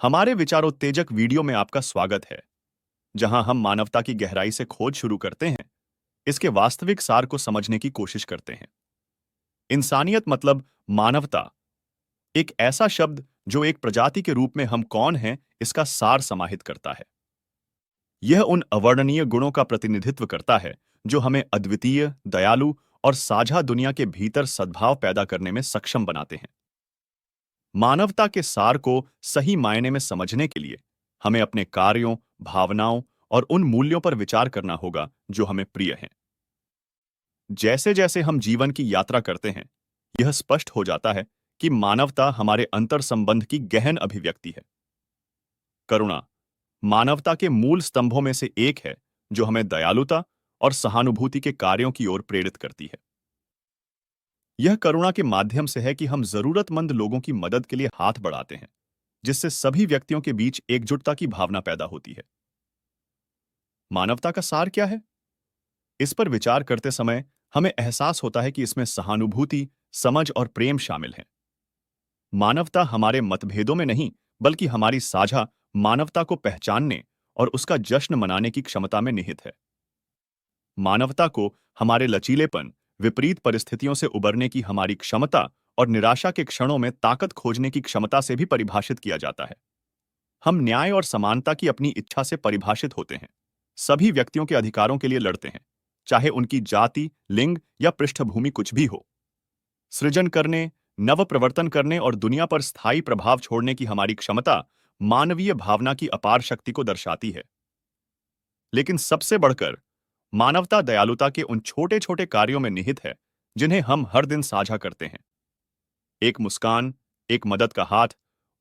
हमारे विचारोत्तेजक वीडियो में आपका स्वागत है, जहां हम मानवता की गहराई से खोज शुरू करते हैं, इसके वास्तविक सार को समझने की कोशिश करते हैं। इंसानियत मतलब मानवता, एक ऐसा शब्द जो एक प्रजाति के रूप में हम कौन हैं, इसका सार समाहित करता है। यह उन अवर्णनीय गुणों का प्रतिनिधित्व करता है जो हमें अद्वितीय, दयालु और साझा दुनिया के भीतर सद्भाव पैदा करने में सक्षम बनाते हैं। मानवता के सार को सही मायने में समझने के लिए हमें अपने कार्यों, भावनाओं और उन मूल्यों पर विचार करना होगा जो हमें प्रिय हैं। जैसे जैसे हम जीवन की यात्रा करते हैं, यह स्पष्ट हो जाता है कि मानवता हमारे अंतर संबंध की गहन अभिव्यक्ति है। करुणा मानवता के मूल स्तंभों में से एक है जो हमें दयालुता और सहानुभूति के कार्यों की ओर प्रेरित करती है। यह करुणा के माध्यम से है कि हम जरूरतमंद लोगों की मदद के लिए हाथ बढ़ाते हैं, जिससे सभी व्यक्तियों के बीच एकजुटता की भावना पैदा होती है। मानवता का सार क्या है? इस पर विचार करते समय हमें एहसास होता है कि इसमें सहानुभूति, समझ और प्रेम शामिल हैं। मानवता हमारे मतभेदों में नहीं, बल्कि हमारी साझा मानवता को पहचानने और उसका जश्न मनाने की क्षमता में निहित है। मानवता को हमारे लचीलेपन, विपरीत परिस्थितियों से उबरने की हमारी क्षमता और निराशा के क्षणों में ताकत खोजने की क्षमता से भी परिभाषित किया जाता है। हम न्याय और समानता की अपनी इच्छा से परिभाषित होते हैं। सभी व्यक्तियों के अधिकारों के लिए लड़ते हैं, चाहे उनकी जाति, लिंग या पृष्ठभूमि कुछ भी हो। सृजन करने, नव प्रवर्तन करने और दुनिया पर स्थायी प्रभाव छोड़ने की हमारी क्षमता मानवीय भावना की अपार शक्ति को दर्शाती है। लेकिन सबसे बढ़कर मानवता दयालुता के उन छोटे छोटे कार्यों में निहित है जिन्हें हम हर दिन साझा करते हैं। एक मुस्कान, एक मदद का हाथ,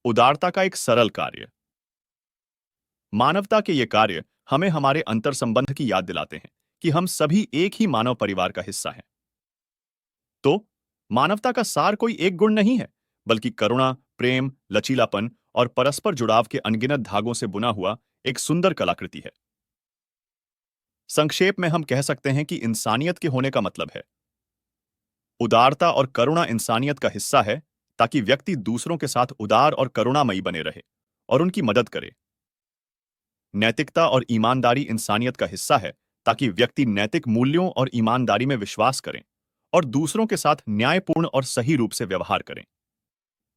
उदारता का एक सरल कार्य। मानवता के ये कार्य हमें हमारे अंतर संबंध की याद दिलाते हैं कि हम सभी एक ही मानव परिवार का हिस्सा हैं। तो मानवता का सार कोई एक गुण नहीं है, बल्कि करुणा, प्रेम, लचीलापन और परस्पर जुड़ाव के अनगिनत धागों से बुना हुआ एक सुंदर कलाकृति है। संक्षेप में हम कह सकते हैं कि इंसानियत के होने का मतलब है उदारता और करुणा इंसानियत का हिस्सा है, ताकि व्यक्ति दूसरों के साथ उदार और करुणामयी बने रहे और उनकी मदद करे। नैतिकता और ईमानदारी इंसानियत का हिस्सा है, ताकि व्यक्ति नैतिक मूल्यों और ईमानदारी में विश्वास करें और दूसरों के साथ न्यायपूर्ण और सही रूप से व्यवहार करें।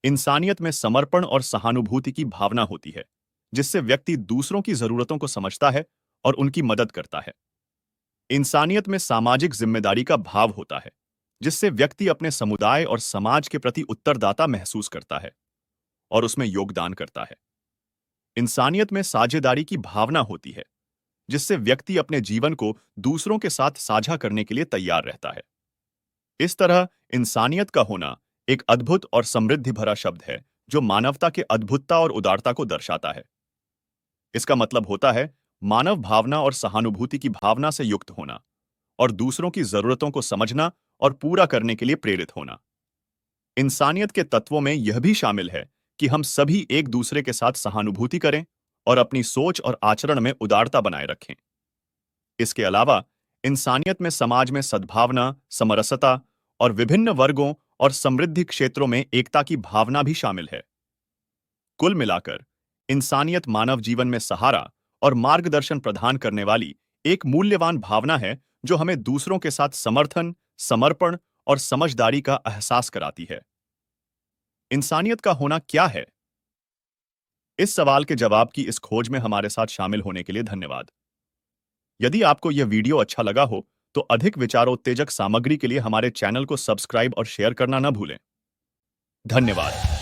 इंसानियत में समर्पण और सहानुभूति की भावना होती है, जिससे व्यक्ति दूसरों की जरूरतों को समझता है और उनकी मदद करता है। इंसानियत में सामाजिक जिम्मेदारी का भाव होता है, जिससे व्यक्ति अपने समुदाय और समाज के प्रति उत्तरदाता महसूस करता है और उसमें योगदान करता है। इंसानियत में साझेदारी की भावना होती है, जिससे व्यक्ति अपने जीवन को दूसरों के साथ साझा करने के लिए तैयार रहता है। इस तरह इंसानियत का होना एक अद्भुत और समृद्धि भरा शब्द है, जो मानवता के अद्भुतता और उदारता को दर्शाता है। इसका मतलब होता है मानव भावना और सहानुभूति की भावना से युक्त होना और दूसरों की जरूरतों को समझना और पूरा करने के लिए प्रेरित होना। इंसानियत के तत्वों में यह भी शामिल है कि हम सभी एक दूसरे के साथ सहानुभूति करें और अपनी सोच और आचरण में उदारता बनाए रखें। इसके अलावा इंसानियत में समाज में सद्भावना, समरसता और विभिन्न वर्गों और समृद्धि क्षेत्रों में एकता की भावना भी शामिल है। कुल मिलाकर इंसानियत मानव जीवन में सहारा और मार्गदर्शन प्रदान करने वाली एक मूल्यवान भावना है, जो हमें दूसरों के साथ समर्थन, समर्पण और समझदारी का एहसास कराती है। इंसानियत का होना क्या है? इस सवाल के जवाब की इस खोज में हमारे साथ शामिल होने के लिए धन्यवाद। यदि आपको यह वीडियो अच्छा लगा हो, तो अधिक विचारोत्तेजक सामग्री के लिए हमारे चैनल को सब्सक्राइब और शेयर करना न भूलें। धन्यवाद।